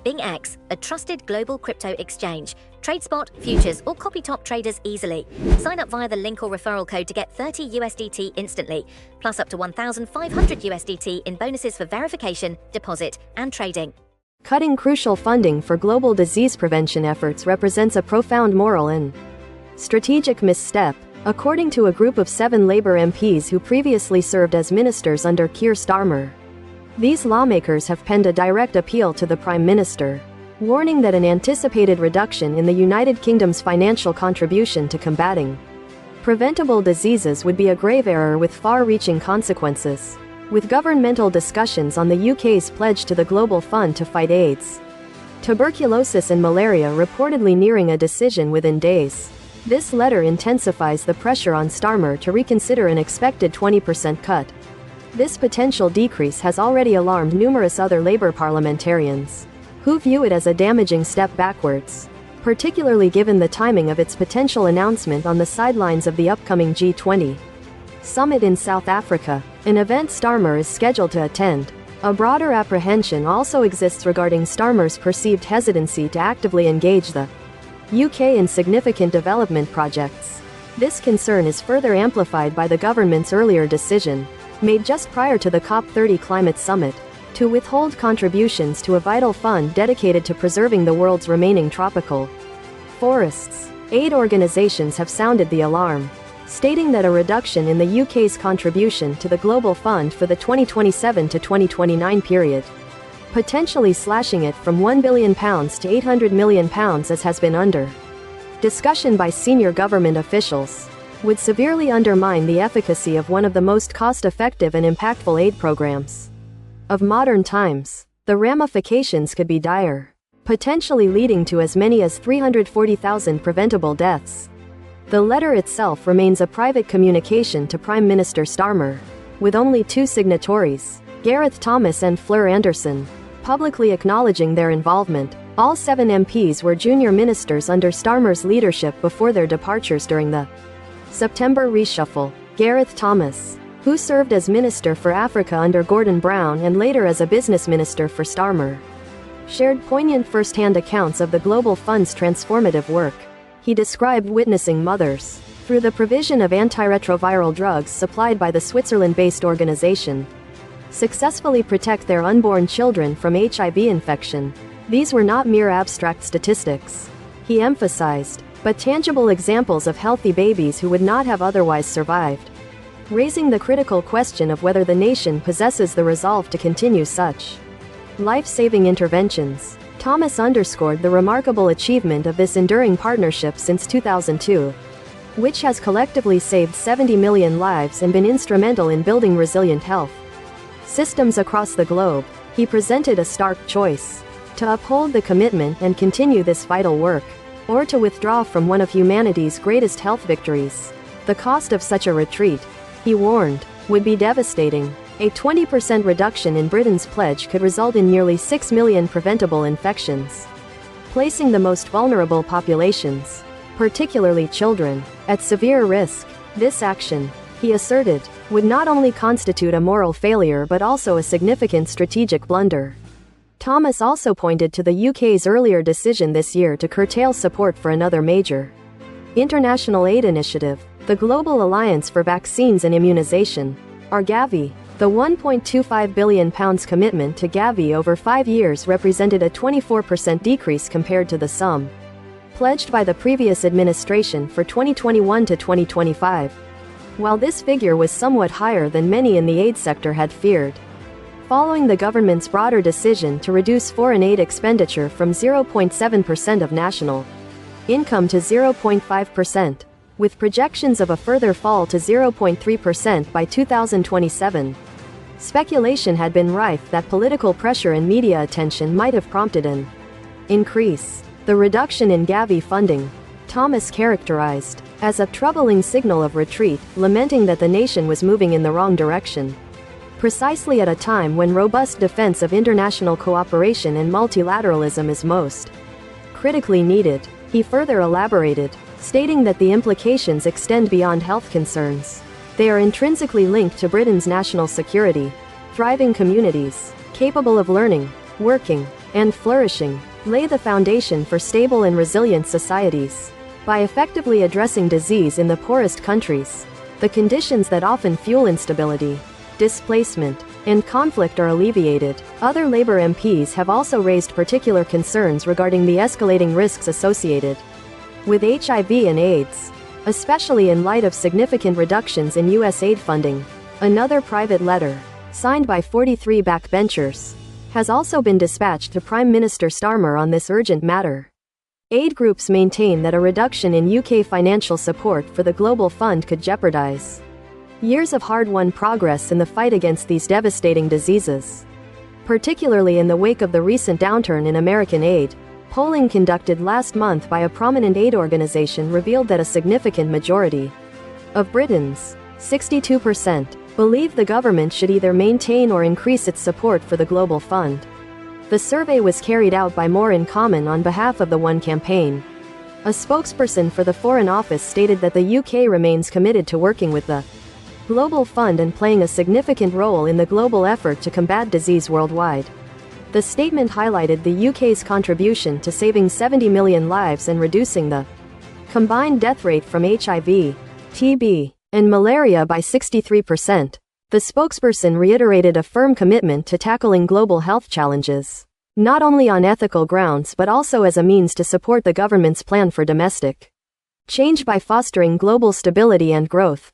BingX, a trusted global crypto exchange. Trade spot, futures, or copy top traders easily. Sign up via the link or referral code to get 30 USDT instantly, plus up to 1,500 USDT in bonuses for verification, deposit, and trading. Cutting crucial funding for global disease prevention efforts represents a profound moral and strategic misstep, according to a group of 7 Labour MPs who previously served as ministers under Keir Starmer. These lawmakers have penned a direct appeal to the Prime Minister, warning that an anticipated reduction in the United Kingdom's financial contribution to combating preventable diseases would be a grave error with far-reaching consequences. With governmental discussions on the UK's pledge to the Global Fund to fight AIDS, tuberculosis and malaria reportedly nearing a decision within days, this letter intensifies the pressure on Starmer to reconsider an expected 20% cut. This potential decrease has already alarmed numerous other Labour parliamentarians, who view it as a damaging step backwards, particularly given the timing of its potential announcement on the sidelines of the upcoming G20 summit in South Africa, an event Starmer is scheduled to attend. A broader apprehension also exists regarding Starmer's perceived hesitancy to actively engage the UK in significant development projects. This concern is further amplified by the government's earlier decision, made just prior to the COP30 climate summit, to withhold contributions to a vital fund dedicated to preserving the world's remaining tropical forests. Aid organizations have sounded the alarm, stating that a reduction in the UK's contribution to the Global Fund for the 2027 to 2029 period, potentially slashing it from £1 billion to £800 million as has been under discussion by senior government officials, would severely undermine the efficacy of one of the most cost-effective and impactful aid programs of modern times. The ramifications could be dire, potentially leading to as many as 340,000 preventable deaths. The letter itself remains a private communication to Prime Minister Starmer, with only 2 signatories, Gareth Thomas and Fleur Anderson, publicly acknowledging their involvement. All 7 MPs were junior ministers under Starmer's leadership before their departures during the September reshuffle. Gareth Thomas, who served as Minister for Africa under Gordon Brown and later as a business minister for Starmer, shared poignant first-hand accounts of the Global Fund's transformative work. He described witnessing mothers, through the provision of antiretroviral drugs supplied by the Switzerland-based organization, successfully protect their unborn children from HIV infection. These were not mere abstract statistics, he emphasized, but tangible examples of healthy babies who would not have otherwise survived, raising the critical question of whether the nation possesses the resolve to continue such life-saving interventions. Thomas underscored the remarkable achievement of this enduring partnership since 2002, which has collectively saved 70 million lives and been instrumental in building resilient health systems across the globe. He presented a stark choice: to uphold the commitment and continue this vital work, or to withdraw from one of humanity's greatest health victories. The cost of such a retreat, he warned, would be devastating. A 20% reduction in Britain's pledge could result in nearly 6 million preventable infections, placing the most vulnerable populations, particularly children, at severe risk. This action, he asserted, would not only constitute a moral failure but also a significant strategic blunder. Thomas also pointed to the UK's earlier decision this year to curtail support for another major international aid initiative, the Global Alliance for Vaccines and Immunization, or Gavi. The £1.25 billion commitment to Gavi over 5 years represented a 24% decrease compared to the sum pledged by the previous administration for 2021 to 2025. While this figure was somewhat higher than many in the aid sector had feared, following the government's broader decision to reduce foreign aid expenditure from 0.7% of national income to 0.5%, with projections of a further fall to 0.3% by 2027. Speculation had been rife that political pressure and media attention might have prompted an increase. The reduction in Gavi funding, Thomas characterized as a troubling signal of retreat, lamenting that the nation was moving in the wrong direction, precisely at a time when robust defense of international cooperation and multilateralism is most critically needed. He further elaborated, stating that the implications extend beyond health concerns. They are intrinsically linked to Britain's national security, thriving communities, capable of learning, working, and flourishing, lay the foundation for stable and resilient societies. By effectively addressing disease in the poorest countries, the conditions that often fuel instability, displacement, and conflict are alleviated. Other Labour MPs have also raised particular concerns regarding the escalating risks associated with HIV and AIDS, especially in light of significant reductions in U.S. aid funding. Another private letter, signed by 43 backbenchers, has also been dispatched to Prime Minister Starmer on this urgent matter. Aid groups maintain that a reduction in UK financial support for the Global Fund could jeopardize years of hard-won progress in the fight against these devastating diseases. Particularly in the wake of the recent downturn in American aid, polling conducted last month by a prominent aid organization revealed that a significant majority of Britons, 62%, believe the government should either maintain or increase its support for the Global Fund. The survey was carried out by More in Common on behalf of the One campaign. A spokesperson for the Foreign Office stated that the UK remains committed to working with the Global Fund and playing a significant role in the global effort to combat disease worldwide. The statement highlighted the UK's contribution to saving 70 million lives and reducing the combined death rate from HIV, TB, and malaria by 63%. The spokesperson reiterated a firm commitment to tackling global health challenges, not only on ethical grounds but also as a means to support the government's plan for domestic change by fostering global stability and growth.